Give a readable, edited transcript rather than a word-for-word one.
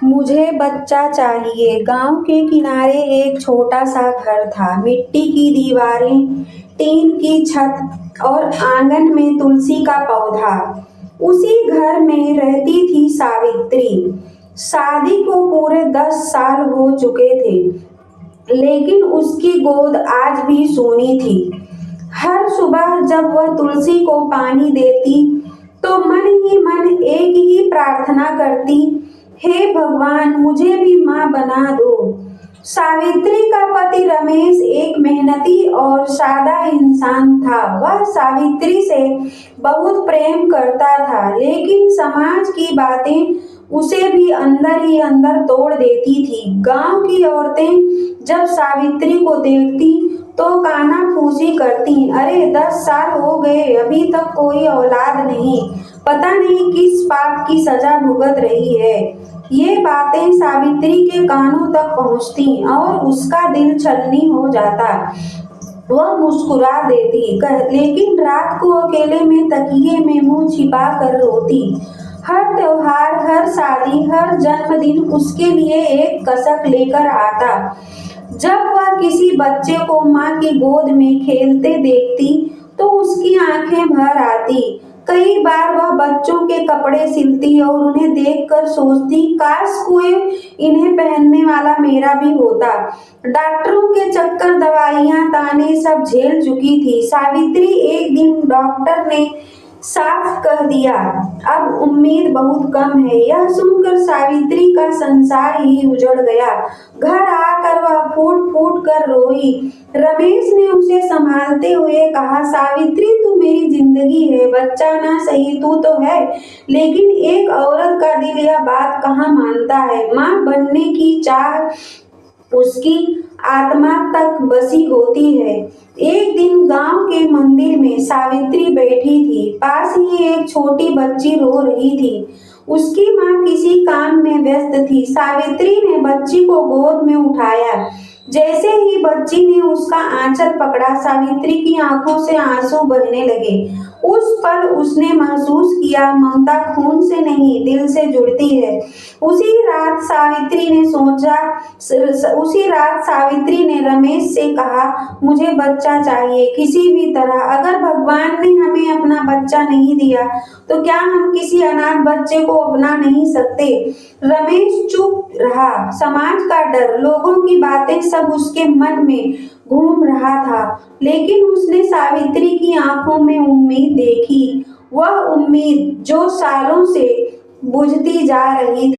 मुझे बच्चा चाहिए। गांव के किनारे एक छोटा सा घर था। मिट्टी की दीवारें, टीन की छत और आंगन में तुलसी का पौधा। उसी घर में रहती थी सावित्री। शादी को पूरे 10 साल हो चुके थे, लेकिन उसकी गोद आज भी सूनी थी। हर सुबह जब वह तुलसी को पानी देती, तो मन ही मन एक ही प्रार्थना करती, हे भगवान, मुझे भी माँ बना दो। सावित्री का पति रमेश एक मेहनती और सादा इंसान था। वह सावित्री से बहुत प्रेम करता था, लेकिन समाज की बातें उसे भी अंदर ही अंदर तोड़ देती थी। गांव की औरतें जब सावित्री को देखती तो कानाफूसी करती, अरे 10 साल हो गए, अभी तक कोई औलाद नहीं, पता नहीं किस पाप की सजा भुगत रही है। ये बातें सावित्री के कानों तक पहुंचती और उसका दिल छलनी हो जाता। वह मुस्कुरा देती, लेकिन रात को अकेले में तकिए में मुंह छिपा कर रोती। हर त्योहार, हर शादी, हर जन्मदिन उसके लिए एक कसक लेकर आता। जब वह किसी बच्चे को माँ की गोद में खेलते देखती तो उसकी आंखें भर आती। कई बार वह बच्चों के कपड़े सिलती और उन्हें देखकर सोचती, काश कोई इन्हें पहनने वाला मेरा भी होता। डॉक्टरों के चक्कर, दवाइयां, ताने सब झेल चुकी थी सावित्री। एक दिन डॉक्टर ने साफ कह दिया, अब उम्मीद बहुत कम है। यह सुनकर सावित्री का संसार ही उजड़ गया। घर आकर वह फूट फूट कर रोई। रमेश ने उसे संभालते हुए कहा, सावित्री, तू मेरी जिंदगी है, बच्चा ना सही तू तो है, लेकिन एक औरत का दिल यह बात कहाँ मानता है। माँ बनने की चाह उसकी आत्मा तक बसी होती है। एक दिन गांव के मंदिर में सावित्री बैठी थी। पास ही एक छोटी बच्ची रो रही थी। उसकी माँ किसी काम में व्यस्त थी। सावित्री ने बच्ची को गोद में उठाया। जैसे ही बच्ची ने उसका आंचल पकड़ा, सावित्री की आंखों से आंसू बहने लगे। उस पल उसने महसूस किया, ममता खून से नहीं, दिल से जुड़ती है। उसी रात सावित्री ने रमेश से कहा, मुझे बच्चा चाहिए किसी भी तरह। अगर भगवान ने हमें अपना बच्चा नहीं दिया तो क्या हम किसी अनाथ बच्चे को अपना नहीं सकते। रमेश चुप रहा। समाज का डर, लोगों की बातें, सब उसके मन में घूम रहा था, लेकिन उसने सावित्री की आंखों में उम्मीद देखी। वह उम्मीद जो सालों से बुझती जा रही थी।